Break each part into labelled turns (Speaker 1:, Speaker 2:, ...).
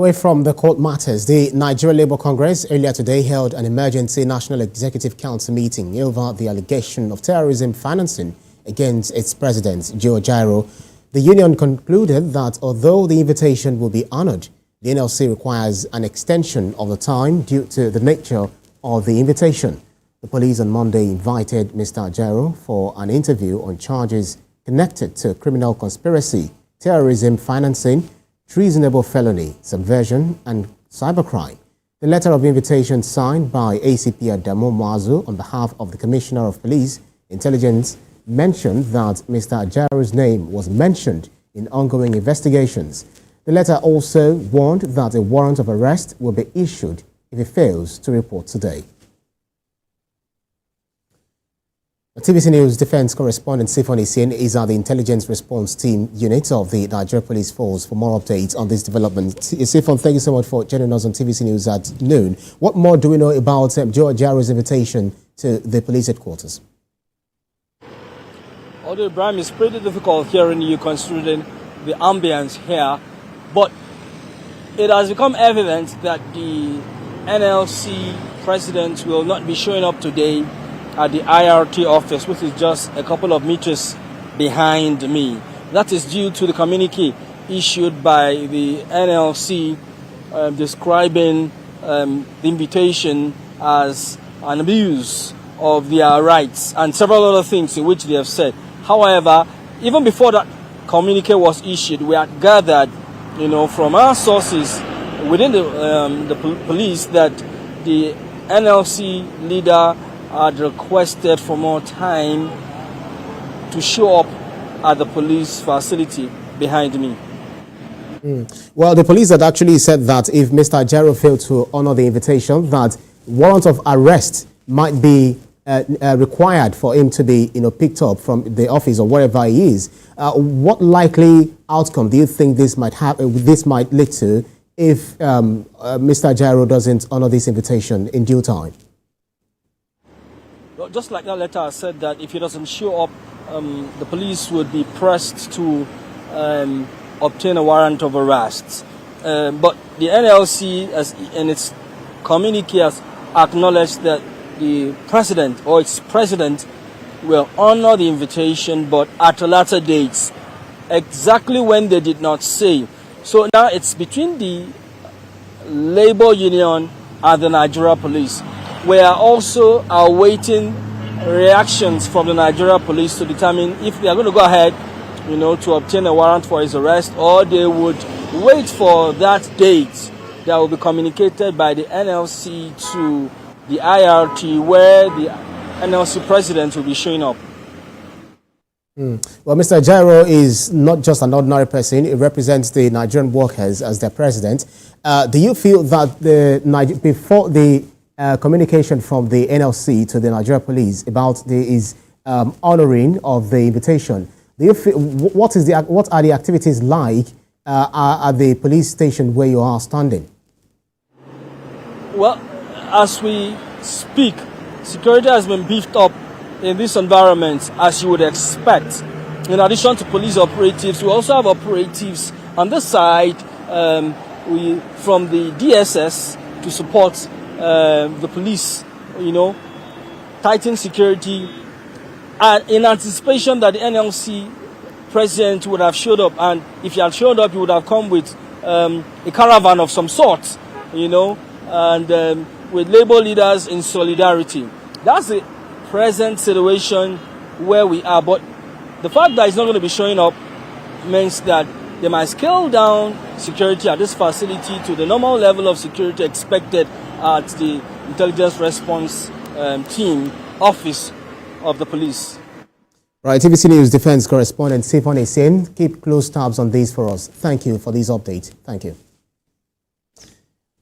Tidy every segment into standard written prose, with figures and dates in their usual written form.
Speaker 1: Away from the court matters, the Nigeria Labour Congress earlier today held an emergency National Executive Council meeting over the allegation of terrorism financing against its president, Ajaero. The union concluded that although the invitation will be honoured, the NLC requires an extension of the time due to the nature of the invitation. The police on Monday invited Mr. Ajaero for an interview on charges connected to criminal conspiracy, terrorism financing, treasonable felony, subversion, and cybercrime. The letter of invitation signed by ACP Adamu Mazu on behalf of the Commissioner of Police Intelligence mentioned that Mr. Ajaero's name was mentioned in ongoing investigations. The letter also warned that a warrant of arrest will be issued if he fails to report today. TVC News defense correspondent Sifon Isin is at the Intelligence Response Team unit of the Nigeria Police Force for more updates on this development. Sifon, thank you so much for joining us on TVC News at noon. What more do we know about Joe Ajaero's invitation to the police headquarters?
Speaker 2: Although, Ibrahim, it's pretty difficult hearing you considering the ambience here, but it has become evident that the NLC president will not be showing up today at the IRT office, which is just a couple of meters behind me. That is due to the communique issued by the NLC describing the invitation as an abuse of their rights and several other things in which they have said. However, even before that communique was issued, we had gathered, from our sources within the police that the NLC leader had requested for more time to show up at the police facility behind me.
Speaker 1: Well, the police had actually said that if Mr. Ajaero failed to honor the invitation, that warrant of arrest might be required for him to be, picked up from the office or wherever he is. What likely outcome do you think this might lead to if Mr. Ajaero doesn't honor this invitation in due time?
Speaker 2: Just like that letter said that if he doesn't show up, the police would be pressed to obtain a warrant of arrest. But the NLC, in its communique, has acknowledged that the president or its president will honor the invitation, but at a later date, exactly when they did not say. So now it's between the labor union and the Nigeria police. We are also awaiting reactions from the Nigeria police to determine if they are going to go ahead, to obtain a warrant for his arrest, or they would wait for that date that will be communicated by the NLC to the IRT, where the NLC president will be showing up.
Speaker 1: Well, Mr. Ajaero is not just an ordinary person. He represents the Nigerian workers as their president. Do you feel that before the communication from the NLC to the Nigeria police about his honoring of the invitation, do you feel, what are the activities like at the police station where you are standing?
Speaker 2: Well, as we speak, security has been beefed up in this environment, as you would expect. In addition to police operatives, we also have operatives on this side from the DSS to support the police, tighten security, and in anticipation that the NLC president would have showed up, and if he had showed up, he would have come with a caravan of some sort, and with labor leaders in solidarity. That's the present situation where we are, but the fact that he's not going to be showing up means that they might scale down security at this facility to the normal level of security expected at the Intelligence Response Team office of the police.
Speaker 1: Right, TVC News defense correspondent Sifon Isin, keep close tabs on these for us. Thank you for this update. Thank you.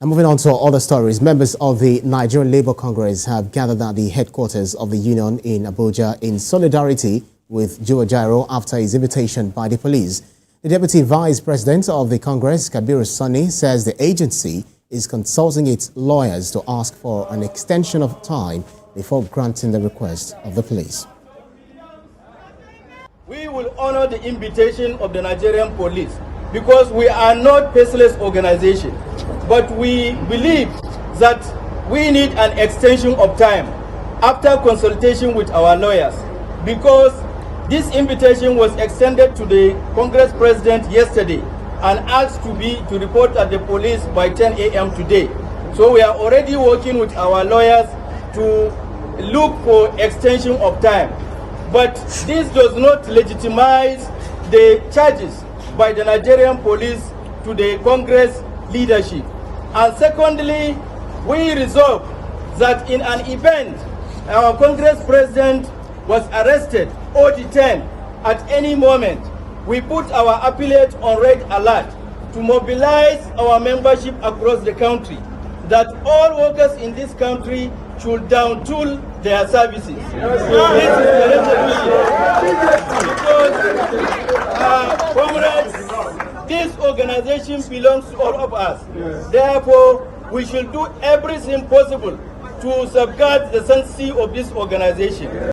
Speaker 1: And moving on to other stories, members of the Nigerian Labour Congress have gathered at the headquarters of the union in Abuja in solidarity with Joe Ajaero after his invitation by the police. The Deputy Vice President of the Congress, Kabiru Sani, says the agency is consulting its lawyers to ask for an extension of time before granting the request of the police.
Speaker 3: We will honor the invitation of the Nigerian police because we are not faceless organization. But we believe that we need an extension of time after consultation with our lawyers, because this invitation was extended to the Congress President yesterday and asked to report at the police by 10 a.m. today. So we are already working with our lawyers to look for extension of time. But this does not legitimize the charges by the Nigerian police to the Congress leadership. And secondly, we resolve that in an event our Congress President was arrested or detained at any moment, we put our appellate on red alert to mobilize our membership across the country, that all workers in this country should down-tool their services. This is the because, comrades, this organization belongs to all of us. Therefore, we should do everything possible to safeguard the sanctity of this organization.